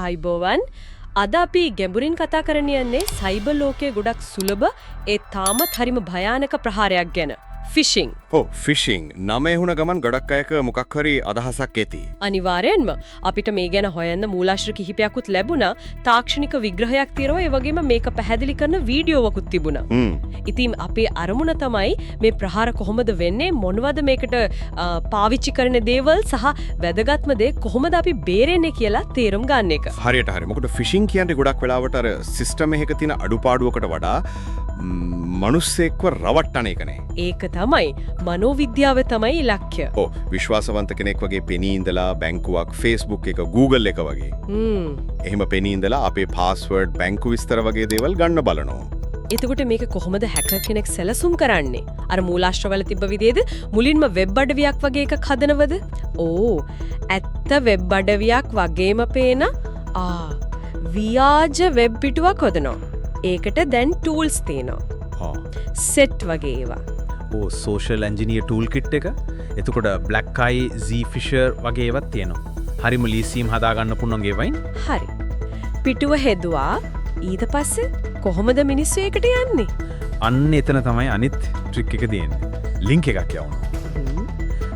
ආයිබෝවන් අද අපි ගැඹුරින් කතා කරන්න යන්නේ සයිබර් ලෝකයේ ගොඩක් සුලභ ඒ තාමත් හරිම භයානක ප්‍රහාරයක් ගැන. ෆිෂිං. ෆිෂිං නම එහුණ ගමන් ගොඩක් අයක මොකක් හරි අදහසක් ඇති. අනිවාර්යෙන්ම අපිට මේ ගැන හොයන්න මූලාශ්‍ර කිහිපයක්ත් ලැබුණා. තාක්ෂණික විග්‍රහයක් තියෙනවා. ඒ වගේම මේක පැහැදිලි කරන වීඩියෝවකුත් තිබුණා. ඉතින් අපේ අරමුණ තමයි මේ ප්‍රහාර කොහොමද වෙන්නේ, මොනවද මේකට පාවිච්චි කරන දේවල් සහ වැදගත්ම දේ කොහොමද අපි බේරෙන්නේ කියලා තේරුම් ගන්න එක. හරියට හරි. මොකද ෆිෂිං කියන්නේ ගොඩක් වෙලාවට අර සිස්ටම් එකක තියෙන අඩුපාඩුවකට වඩා මනුස්සෙක්ව රවට්ටන එකනේ. ඒක තමයි මනෝවිද්‍යාව තමයි ඉලක්කය. විශ්වාසවන්ත කෙනෙක් වගේ පෙනී ඉඳලා බැංකුවක්, Facebook එක, Google එක වගේ. එහෙම පෙනී ඉඳලා අපේ පාස්වර්ඩ්, බැංකු විස්තර වගේ දේවල් ගන්න බලනවා. එතකොට මේක කොහොමද හැකර් කෙනෙක් සැලසුම් කරන්නේ? අර මූලාශ්‍රවල තිබ්බ විදිහේද මුලින්ම වෙබ් අඩවියක් වගේ එකක් හදනවද? ඇත්ත වෙබ් අඩවියක් වගේම පේන ව්‍යාජ වෙබ් පිටුවක් හදනවා. ඒකට දැන් ටූල්ස් තියෙනවා. සෙට් වගේ ඒවා. සෝෂල් එන්ජිනියර් ටූල් කිට් එක. එතකොට බ්ලැක් අයි, Z ෆිෂර් වගේ ඒවත් තියෙනවා. හරිම ලීසියම් හදාගන්න පුළුවන් ඒවයින්. හරි. පිටුව හෙදුවා. ඊට පස්සේ කොහොමද මිනිස්සු ඒකට යන්නේ? අන්න එතන තමයි අනිත් ට්‍රික් එක තියෙන්නේ. ලින්ක් එකක් යවනවා.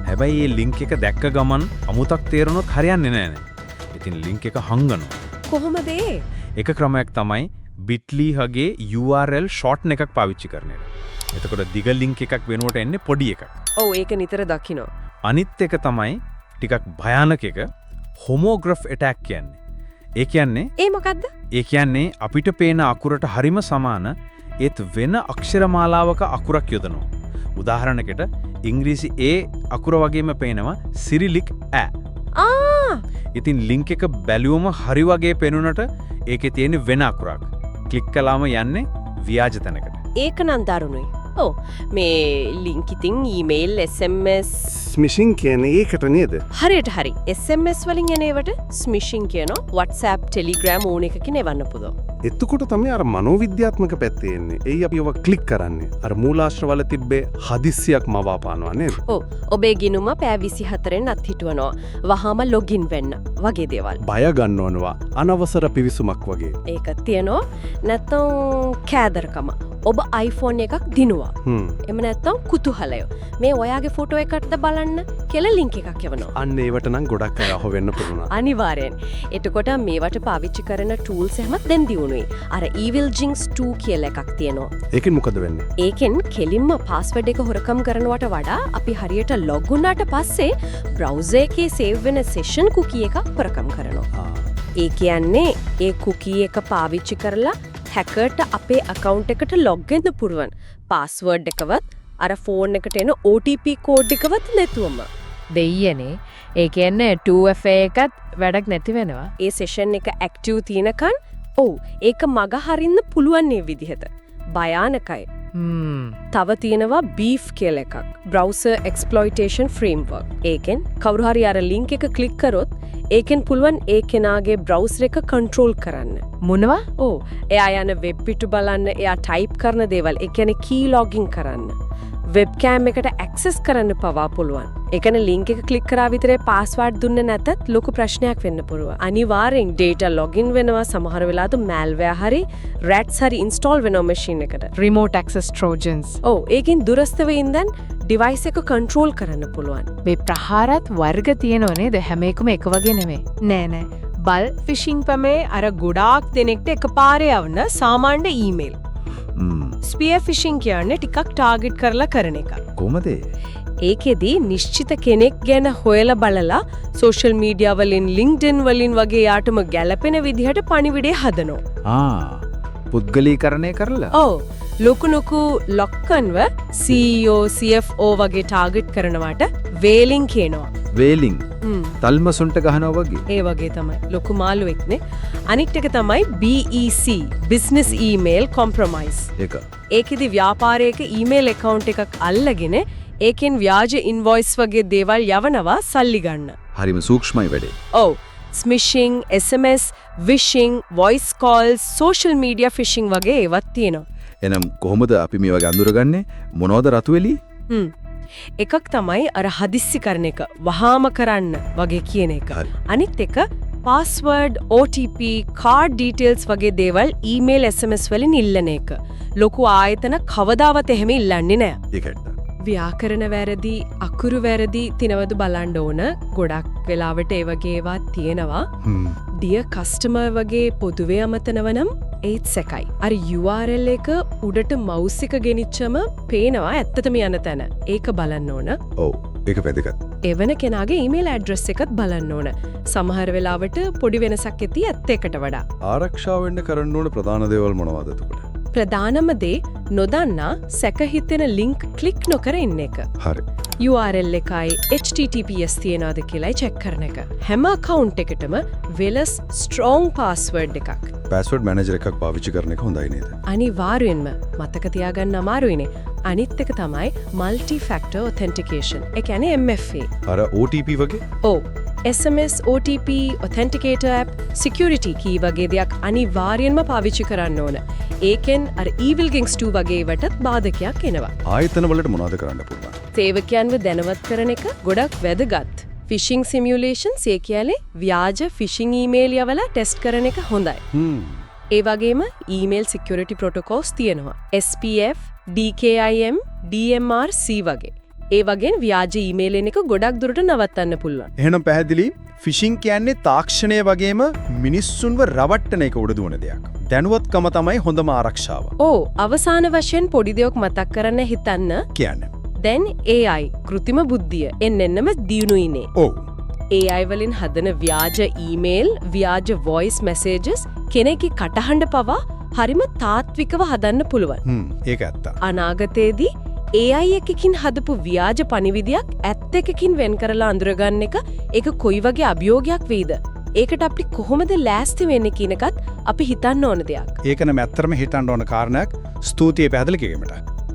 හැබැයි මේ ලින්ක් එක දැක්ක ගමන් අමුතක් තේරුණොත් හරියන්නේ නැහැ. ඉතින් ලින්ක් එක හංගනවා. කොහොමද ඒ? එක ක්‍රමයක් තමයි bit.ly හගේ URL shorten එකක් පාවිච්චි කරන එක. එතකොට දිග ලින්ක් එකක් වෙනුවට එන්නේ පොඩි එකක්. ඒක නිතර දකිනවා. අනිත් එක තමයි ටිකක් භයානක එක homograph attack කියන්නේ. ඒ කියන්නේ ඒ මොකද්ද? ඒ කියන්නේ අපිට පේන අකුරට හරිම සමාන ඒත් වෙන අක්ෂරමාලාවක අකුරක් යොදනවා. උදාහරණයකට ඉංග්‍රීසි A අකුර වගේම පේනවා සිරිලික් ඈ. ඉතින් ලින්ක් එක බැලුවම හරි වගේ පෙනුනට ඒකේ තියෙන වෙන අකුරක්. ක්ලික් කළාම යන්නේ ව්‍යාජ තැනකට. ඒක නම් දරුණුයි. මේ ලින්ක් ඉතින් ඊමේල්, SMS ස්මිෂිං කියන්නේ ඒකට නේද? හරියට හරි. SMS වලින් එන ඒවට ස්මිෂිං කියනවා. WhatsApp, Telegram ඕන එකකින් එවන්න පුළුවන්. එතකොට තමයි අර මනෝවිද්‍යාත්මක පැත්තේ එන්නේ. එයි අපි ඔව ක්ලික් කරන්නේ. අර මූලාශ්‍රවල තිබ්බේ හදිස්සියක් මවාපානවා නේද? ඔබේ ගිණුම පැය 24න් අත්හිටුවනවා. වහාම login වෙන්න වගේ දේවල්. බය ගන්නවනවා. අනවසර පිවිසුමක් වගේ. ඒක තියනවා. නැත්නම් කෑදරකම. ඔබ iPhone එකක් දිනුවා. එම නැත්තම් කුතුහලය. මේ ඔයාගේ ෆොටෝ එකක්ද බලන්න කියලා ලින්ක් එකක් යවනවා. අන්න ඒවට නම් ගොඩක් අය අහුවෙන්න පුළුවන්. අනිවාර්යෙන්. එතකොට මේවට පාවිච්චි කරන ටූල්ස් එහෙමත් දැන් දියුණුයි. අර Evil Jinx 2 කියලා එකක් තියෙනවා. ඒකෙන් මොකද වෙන්නේ? ඒකෙන් කෙලින්ම පාස්වර්ඩ් එක හොරකම් කරනවට වඩා අපි හරියට ලොග් වුණාට පස්සේ බ්‍රවුසර් එකේ සේව් වෙන සෙෂන් කුකී එකක් හොරකම් කරනවා. ඒ කියන්නේ ඒ කුකී එක පාවිච්චි කරලා හැකර්ට අපේ account එකට log වෙන්න පුරුවන්. පාස්වර්ඩ් එකවත් අර ෆෝන් එකට එන OTP කෝඩ් එකවත් නැතුවම. දෙයියනේ. ඒ කියන්නේ 2FA එකත් වැඩක් නැති වෙනවා. ඒ සෙෂන් එක ඇක්ටිව් තිනකන් ඒක මග හරින්න පුළුවන් මේ විදිහට. භයානකයි. තව තියෙනවා Beef කියලා එකක්. Browser Exploitation Framework. ඒකෙන් කවුරු හරි අර ලින්ක් එක ක්ලික් කරොත් ඒකෙන් පුළුවන් ඒ කෙනාගේ බ්‍රවුසර් එක කන්ට්‍රෝල් කරන්න. මොනවා? එයා යන වෙබ් පිටු බලන්න, එයා ටයිප් කරන දේවල්, ඒ කියන්නේ කී ලොගින් කරන්න. වෙබ්කෑම් එකට ඇක්සස් කරන්න පවා පුළුවන්. ඒ කියන්නේ ලින්ක් එක ක්ලික් කරා විතරේ පාස්වර්ඩ් දුන්නේ නැතත් ලොකු ප්‍රශ්නයක් වෙන්න පුළුවන්. අනිවාර්යෙන් data login වෙනවා. සමහර වෙලාවට malware හරි rats හරි install වෙනවා machine එකට. remote access trojans. ඒකෙන් දුරස්තව ඉඳන් device එක control කරන්න පුළුවන්. මේ ප්‍රහාරත් වර්ග තියෙනව නේද? හැම එකම එක වගේ නෙමෙයි. නෑ. බල් ෆිෂිං පමේ අර ගොඩාක් දෙනෙක්ට එකපාරේ යවන සාමාන්‍ය ඊමේල්. ස්පියර් ෆිෂිං කියන්නේ ටිකක් ටාගට් කරලා කරන එක. කොහමද? ඒකෙදි නිශ්චිත කෙනෙක් ගැන හොයලා බලලා සෝෂල් මීඩියා වලින්, LinkedIn වලින් වගේ යාටම ගැලපෙන විදිහට පණිවිඩය හදනවා. පුද්ගලීකරණය කරලා. ලොකු ලොක්කන්ව CEO, CFO වගේ ටාගට් කරනවට වේලින් කියනවා. වේලින්. තල්මසුන්ට ගහනවා වගේ. ඒ වගේ තමයි. ලොකු මාළුවෙක්නේ. අනිත් එක තමයි BEC, Business Email Compromise. ඒකෙදි ව්‍යාපාරයක ඊමේල් account එකක් අල්ලගෙන ඒකෙන් ව්‍යාජ ඉන්වොයිස් වගේ දේවල් යවනවා සල්ලි ගන්න. හරිම සූක්ෂමයි වැඩේ. ස්මිෂිං, SMS, wishing, voice calls, social media phishing වගේ ඒවත් තියෙනවා. එනම් කොහොමද අපි මේ වගේ අඳුරගන්නේ? මොනවද රතු එළිය? එකක් තමයි අර හදිස්සි කරන එක, වහාම කරන්න වගේ කියන එක. අනිත් එක පාස්වර්ඩ්, OTP, කාඩ් ඩීටේල්ස් වගේ දේවල් ඊමේල් SMS වලින් ඉල්ලන එක. ලොකු ආයතන කවදාවත් එහෙම ඉල්ලන්නේ නෑ. ඒකට ව්‍යාකරණ වැරදි, අකුරු වැරදි තිනවදු බලන්න ඕන. ගොඩක් වෙලාවට ඒ වගේ ඒවා තියෙනවා. ඩියර් කස්ටමර් වගේ පොදුවේ අමතනවනම් ඒත් සැකයි. අර URL එක උඩට මවුස් එක ගෙනිච්චම පේනවා ඇත්තටම යන තැන. ඒක බලන්න ඕන. ඔව් ඒක වැදගත්. එවන කෙනාගේ ඊමේල් ඇඩ්‍රස් එකත් බලන්න ඕන. සමහර වෙලාවට පොඩි වෙනසක් ඇති ඇත්ත එකට වඩා. ආරක්ෂා වෙන්න කරන්න ඕන ප්‍රධාන දේවල් මොනවද එතකොට? ප්‍රධානම දේ නොදන්නා සැකහිතෙන ලින්ක් ක්ලික් නොකර ඉන්න එක. හරි. URL එකයි HTTPS තියනවාද කියලායි චෙක් කරන එක. හැම account එකටම වෙලස් strong password එකක්. password manager එකක් පාවිච්චි කරන එක හොඳයි නේද? අනිවාර්යෙන්ම මතක තියාගන්න අමාරුයිනේ. අනිත් එක තමයි multi factor authentication. ඒ කියන්නේ MFA. අර OTP වගේ? ඔව්. SMS, OTP, authenticator app, security key වගේ දෙයක් අනිවාර්යෙන්ම පාවිච්චි කරන්න ඕන. ඒකෙන් අර evil gangs 2 වගේ වටත් බාධකයක් එනවා. ආයතන වලට මොනවද කරන්න පුළුවන්? සේවකයන්ව දැනුවත් කරන එක ගොඩක් වැදගත්. ෆිෂිං සිමියුලේෂන්ස් ඒ කියන්නේ ව්‍යාජ ෆිෂිං ඊමේල් යවලා ටෙස්ට් කරන එක හොඳයි. ඒ වගේම ඊමේල් සිකියුරිටි ප්‍රොටෝකෝල්ස් තියෙනවා. SPF, DKIM, DMRC වගේ. ඒ වගේ ව්‍යාජ ඊමේල් එන එක ගොඩක් දුරට නවත්තන්න පුළුවන්. එහෙනම් පැහැදිලි ෆිෂිං කියන්නේ තාක්ෂණය වගේම මිනිස්සුන්ව රවට්ටන එක උඩ දුවන දෙයක්. දැනුවත්කම තමයි හොඳම ආරක්ෂාව. ඕ අවසාන වශයෙන් පොඩි දෙයක් මතක් කරන්න හිතන්න. කියන්නේ. දැන් AI කෘතිම බුද්ධිය එන්නෙන්නම දියුණුයිනේ. ඔව්. AI වලින් හදන ව්‍යාජ ඊමේල්, ව්‍යාජ වොයිස් මැසේජස් කෙනෙක්ගේ කටහඬ පවා හරිම තාත්විකව හදන්න පුළුවන්. ඒක ඇත්ත. අනාගතයේදී AI එකකින් හදපු ව්‍යාජ පණිවිඩයක් ඇත්ත එකකින් වෙන් කරලා අඳුරගන්න එක ඒක කොයි වගේ අභියෝගයක් වෙයිද? ඒකට අපි කොහොමද ලෑස්ති වෙන්නේ කියන එකත් අපි හිතන්න ඕන දෙයක්. ඒක නම් ඇත්තටම හිතන්න ඕන කාරණයක්. ස්තුතියි පැහැදිලි කිරීමට.